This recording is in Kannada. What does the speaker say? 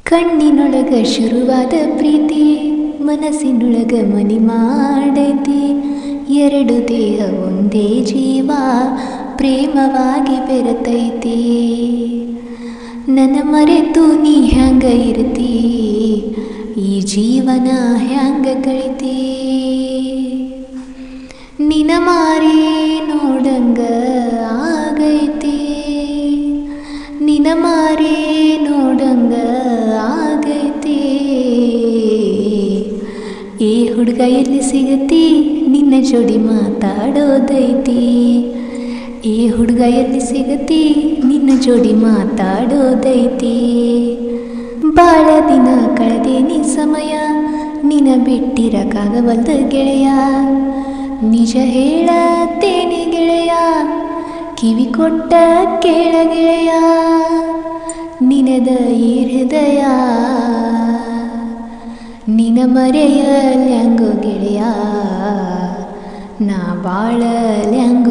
ಕಣ್ಣಿನೊಳಗ ಶುರುವಾದ ಪ್ರೀತಿ ಮನಸ್ಸಿನೊಳಗ ಮನಿ ಮಾಡೈತಿ. ಎರಡು ದೇಹ ಒಂದೇ ಜೀವ ಪ್ರೇಮವಾಗಿ ಬೆರೆತೈತಿ. ನನ್ನ ಮರೆತು ನೀ ಹ್ಯಾಂಗ ಇರ್ತಿ, ಈ ಜೀವನ ಹ್ಯಾಂಗ ಕಳಿತಿ. ನಿನ ಮಾರಿ ನೋಡಂಗ ಆಗೈತಿ, ನಿನ ಮಾರಿ ನೋಡಂಗ ಆಗೈತಿ. ಏ ಹುಡುಗ ಎಲ್ಲಿ ಸಿಗತಿ, ನಿನ್ನ ಜೋಡಿ ಮಾತಾಡೋದೈತಿ. ಏ ಹುಡುಗ ಎಲ್ಲಿ ಸಿಗತಿ, ನಿನ್ನ ಜೋಡಿ ಮಾತಾಡೋದೈತಿ. ಬಾಳ ದಿನ ಕಳೆದೇನಿ ಸಮಯ, ನಿನ ಬಿಟ್ಟಿರಕ್ಕಾಗವಲ್ದ ಗೆಳೆಯ. ನಿಜ ಹೇಳತ್ತೇನೆ ಗೆಳೆಯ, ಕಿವಿ ಕೊಟ್ಟ ಕೇಳ ಗೆಳೆಯ. ನಿನದ ಈ ಹೃದಯ ನಿನ ಮರೆಯಲ್ಯಾಂಗೋ ಗೆಳೆಯ, ನಾ ಬಾಳಲ್ಯಾಂಗ